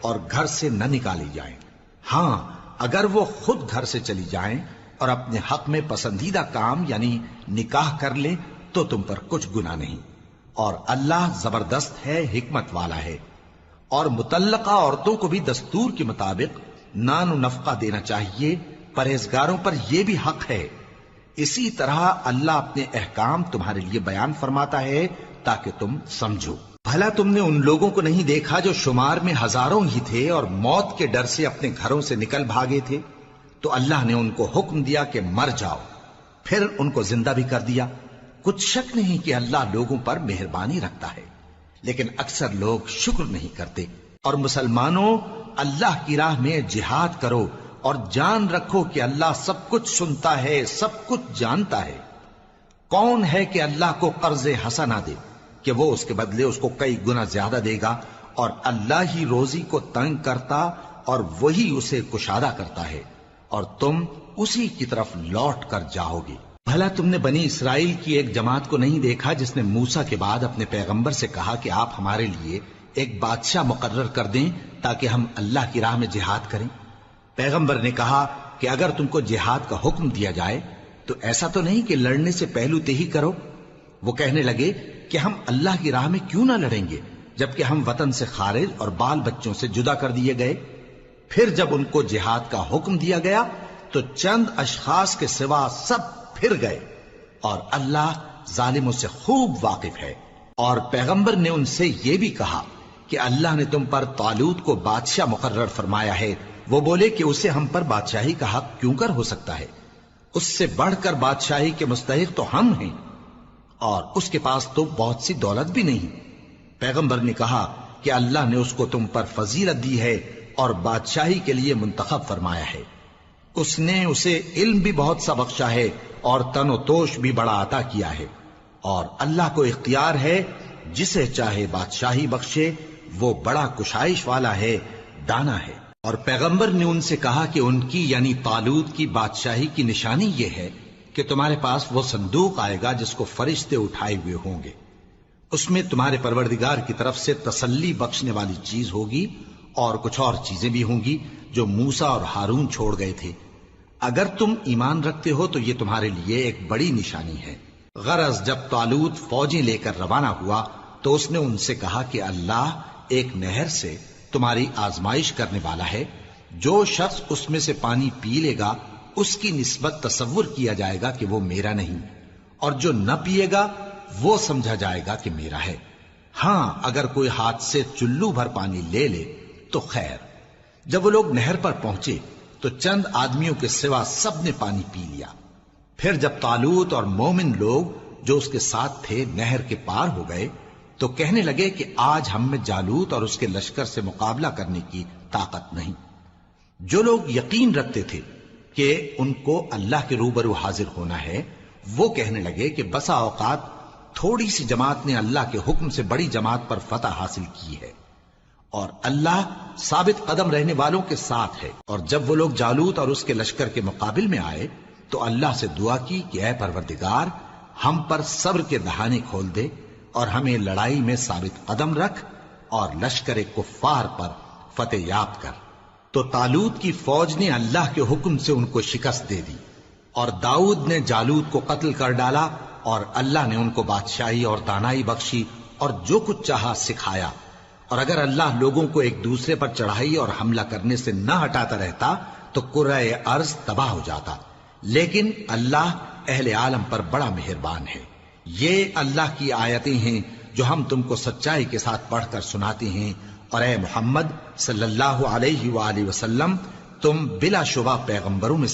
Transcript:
اور گھر سے نہ نکالی جائیں۔ ہاں اگر وہ خود گھر سے چلی جائیں اور اپنے حق میں پسندیدہ کام یعنی نکاح کر لیں تو تم پر کچھ گناہ نہیں، اور اللہ زبردست ہے، حکمت والا ہے۔ اور مطلقہ عورتوں کو بھی دستور کے مطابق نان و نفقہ دینا چاہیے، پرہیزگاروں پر یہ بھی حق ہے۔ اسی طرح اللہ اپنے احکام تمہارے لیے بیان فرماتا ہے تاکہ تم سمجھو۔ بھلا تم نے ان لوگوں کو نہیں دیکھا جو شمار میں ہزاروں ہی تھے اور موت کے ڈر سے اپنے گھروں سے نکل بھاگے تھے؟ تو اللہ نے ان کو حکم دیا کہ مر جاؤ، پھر ان کو زندہ بھی کر دیا۔ کچھ شک نہیں کہ اللہ لوگوں پر مہربانی رکھتا ہے، لیکن اکثر لوگ شکر نہیں کرتے۔ اور مسلمانوں، اللہ کی راہ میں جہاد کرو اور جان رکھو کہ اللہ سب کچھ سنتا ہے، سب کچھ جانتا ہے۔ کون ہے کہ اللہ کو قرض حسنہ دے کہ وہ اس کے بدلے اس کو کئی گنا زیادہ دے گا، اور اللہ ہی روزی کو تنگ کرتا اور وہی اسے کشادہ کرتا ہے، اور تم اسی کی طرف لوٹ کر جاؤ گے۔ بھلا تم نے بنی اسرائیل کی ایک جماعت کو نہیں دیکھا جس نے موسیٰ کے بعد اپنے پیغمبر سے کہا کہ آپ ہمارے لیے ایک بادشاہ مقرر کر دیں تاکہ ہم اللہ کی راہ میں جہاد کریں؟ پیغمبر نے کہا کہ اگر تم کو جہاد کا حکم دیا جائے تو ایسا تو نہیں کہ لڑنے سے پہلو تہی کرو۔ وہ کہنے لگے کہ ہم اللہ کی راہ میں کیوں نہ لڑیں گے جبکہ ہم وطن سے خارج اور بال بچوں سے جدا کر دیے گئے۔ پھر جب ان کو جہاد کا حکم دیا گیا تو چند اشخاص کے سوا سب پھر گئے، اور اللہ ظالموں سے خوب واقف ہے۔ اور پیغمبر نے ان سے یہ بھی کہا کہ اللہ نے تم پر طالوت کو بادشاہ مقرر فرمایا ہے۔ وہ بولے کہ اسے ہم پر بادشاہی کا حق کیوں کر ہو سکتا ہے؟ اس سے بڑھ کر بادشاہی کے مستحق تو ہم ہیں، اور اس کے پاس تو بہت سی دولت بھی نہیں۔ پیغمبر نے کہا کہ اللہ نے اس کو تم پر فضیلت دی ہے اور بادشاہی کے لیے منتخب فرمایا ہے۔ اس نے اسے علم بھی بہت سا بخشا ہے اور تن و توش بھی بڑا عطا کیا ہے، اور اللہ کو اختیار ہے جسے چاہے بادشاہی بخشے، وہ بڑا کشائش والا ہے، دانا ہے۔ اور پیغمبر نے ان سے کہا کہ ان کی یعنی طالوت کی بادشاہی کی نشانی یہ ہے کہ تمہارے پاس وہ صندوق آئے گا جس کو فرشتے اٹھائے ہوئے ہوں گے۔ اس میں تمہارے پروردگار کی طرف سے تسلی بخشنے والی چیز ہوگی، اور کچھ اور چیزیں بھی ہوں گی جو موسیٰ اور ہارون چھوڑ گئے تھے۔ اگر تم ایمان رکھتے ہو تو یہ تمہارے لیے ایک بڑی نشانی ہے۔ غرض جب طالوت فوجیں لے کر روانہ ہوا تو اس نے ان سے کہا کہ اللہ ایک نہر سے تمہاری آزمائش کرنے والا ہے، جو شخص اس میں سے پانی پی لے گا اس کی نسبت تصور کیا جائے گا کہ وہ میرا نہیں، اور جو نہ پیے گا وہ سمجھا جائے گا کہ میرا ہے۔ ہاں اگر کوئی ہاتھ سے چلو بھر پانی لے لے تو خیر۔ جب وہ لوگ نہر پر پہنچے تو چند آدمیوں کے سوا سب نے پانی پی لیا۔ پھر جب طالوت اور مومن لوگ جو اس کے ساتھ تھے نہر کے پار ہو گئے تو کہنے لگے کہ آج ہم میں جالوت اور اس کے لشکر سے مقابلہ کرنے کی طاقت نہیں۔ جو لوگ یقین رکھتے تھے کہ ان کو اللہ کے روبرو حاضر ہونا ہے، وہ کہنے لگے کہ بسا اوقات تھوڑی سی جماعت نے اللہ کے حکم سے بڑی جماعت پر فتح حاصل کی ہے، اور اللہ ثابت قدم رہنے والوں کے ساتھ ہے۔ اور جب وہ لوگ جالوت اور اس کے لشکر کے مقابل میں آئے تو اللہ سے دعا کی کہ اے پروردگار، ہم پر صبر کے دہانے کھول دے اور ہمیں لڑائی میں ثابت قدم رکھ اور لشکر کفار پر فتح یاب کر۔ تو طالوت کی فوج نے اللہ کے حکم سے ان کو شکست دے دی، اور داؤد نے جالوت کو قتل کر ڈالا، اور اللہ نے ان کو بادشاہی اور دانائی بخشی اور جو کچھ چاہا سکھایا۔ اور اگر اللہ لوگوں کو ایک دوسرے پر چڑھائی اور حملہ کرنے سے نہ ہٹاتا رہتا تو کرۂ ارض تباہ ہو جاتا، لیکن اللہ اہل عالم پر بڑا مہربان ہے۔ یہ اللہ کی آیتیں ہیں جو ہم تم کو سچائی کے ساتھ پڑھ کر سناتے ہیں، اور اے محمد صلی اللہ علیہ وآلہ وسلم، تم بلا شبہ پیغمبروں میں سے